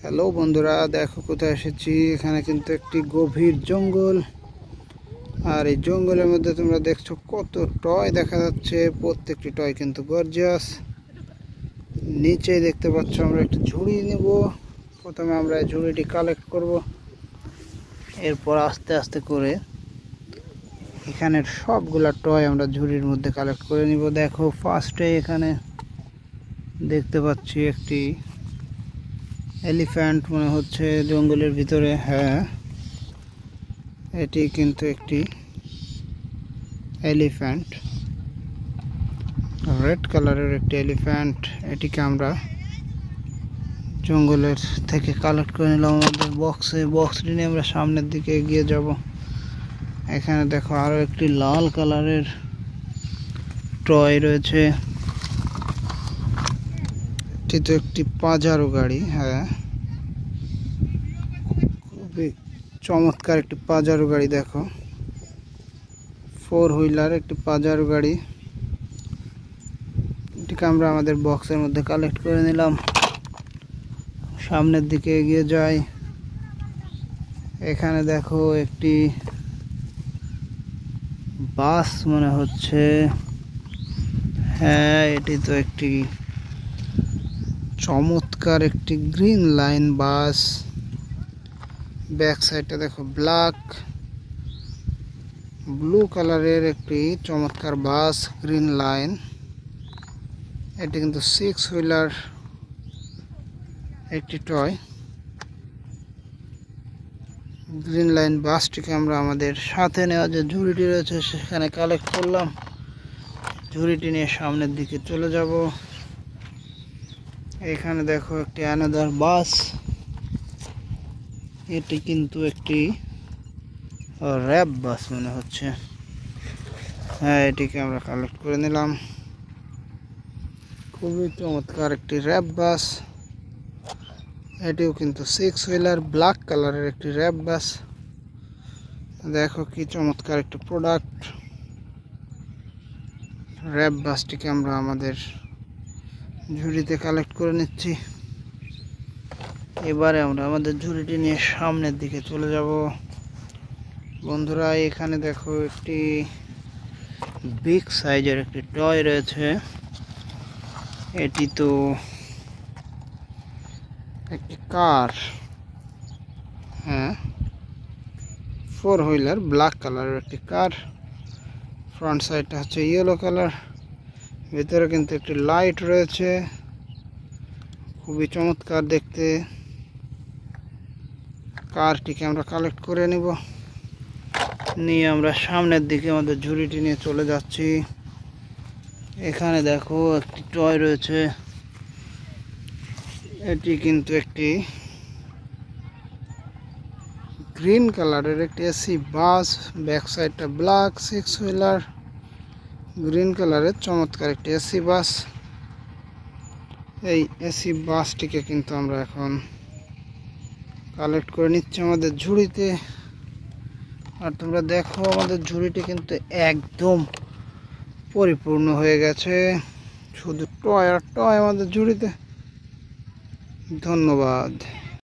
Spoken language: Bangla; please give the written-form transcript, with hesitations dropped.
হ্যালো বন্ধুরা, দেখো কোথায় এসেছি। এখানে কিন্তু একটি গভীর জঙ্গল, আর এই জঙ্গলের মধ্যে তোমরা দেখছো কত টয় দেখা যাচ্ছে। প্রত্যেকটি টয় কিন্তু গর্জিয়াস। নিচে দেখতে পাচ্ছ আমরা একটি ঝুড়ি নেব। প্রথমে আমরা এই ঝুড়িটি কালেক্ট করব, এরপর আস্তে আস্তে করে এখানের সবগুলা টয় আমরা ঝুড়ির মধ্যে কালেক্ট করে নিব। দেখো ফার্স্টে এখানে দেখতে পাচ্ছি একটি এলিফ্যান্ট মনে হচ্ছে জঙ্গলের ভিতরে। হ্যাঁ, এটি কিন্তু একটি এলিফ্যান্ট, রেড কালারের একটি এলিফ্যান্ট। এটিকে আমরা জঙ্গলের থেকে কালেক্ট করে নিলাম আমাদের বক্সটি নিয়ে আমরা সামনের দিকে এগিয়ে যাব। এখানে দেখো আরো একটি লাল কালারের টয় রয়েছে। এটি তো একটি পাজারো গাড়ি। হ্যাঁ, খুবই চমৎকার একটি পাজারো গাড়ি। দেখো, 4 হুইলার একটি পাজারো গাড়ি। এটিকে আমরা আমাদের বক্সের মধ্যে কালেক্ট করে নিলাম। সামনের দিকে এগিয়ে যাই। এখানে দেখো একটি বাস মনে হচ্ছে। হ্যাঁ, এটি তো একটি চমৎকার একটি গ্রিন লাইন বাস। ব্যাক সাইডটা দেখো ব্লু কালারের একটি চমৎকার বাস, গ্রিন লাইন। এটি কিন্তু 6 হুইলার একটি টয়। গ্রিন লাইন বাসটিকে আমরা আমাদের সাথে নেওয়া যে ঝুড়িটি রয়েছে সেখানে কালেক্ট করলাম। ঝুড়িটি নিয়ে সামনের দিকে চলে যাব। এখানে দেখো একটি অ্যানাদার বাস। এটি কিন্তু একটি র্যাব বাস মনে হচ্ছে। হ্যাঁ, এটিকে আমরা কালেক্ট করে নিলাম। খুবই চমৎকার একটি র্যাব বাস। এটিও কিন্তু 6 হুইলার, ব্ল্যাক কালারের একটি র্যাব বাস। দেখো কি চমৎকার একটি প্রোডাক্ট। র্যাব বাসটিকে আমরা আমাদের ঝুড়িতে কালেক্ট করে নিচ্ছি। এবারে আমরা আমাদের ঝুড়িটি নিয়ে সামনের দিকে চলে যাব। বন্ধুরা, এখানে দেখো একটি বিগ সাইজের একটি টয় রয়েছে। এটি তো একটি কার। হ্যাঁ, 4 হুইলার, ব্ল্যাক কালারের একটি কার। ফ্রন্ট সাইডটা হচ্ছে ইয়েলো কালার। ভিতরে কিন্তু একটি লাইট রয়েছে, খুবই চমৎকার দেখতে। কারটিকে আমরা কালেক্ট করে নিয়ে আমরা সামনের দিকে আমাদের ঝুড়িটি নিয়ে চলে যাচ্ছি। এখানে দেখো একটি টয় রয়েছে। এটি কিন্তু একটি গ্রিন কালারের একটি এসি বাস। ব্যাক সাইডটা ব্ল্যাক, 6 হুইলার, গ্রিন কালারের চমৎকার একটি এসি বাস। এই এসি বাসটিকে কিন্তু আমরা এখন কালেক্ট করে নিচ্ছি আমাদের ঝুড়িতে। আর তোমরা দেখো আমাদের ঝুড়িটি কিন্তু একদম পরিপূর্ণ হয়ে গেছে। শুধু টয় আর টয় আমাদের ঝুড়িতে। ধন্যবাদ।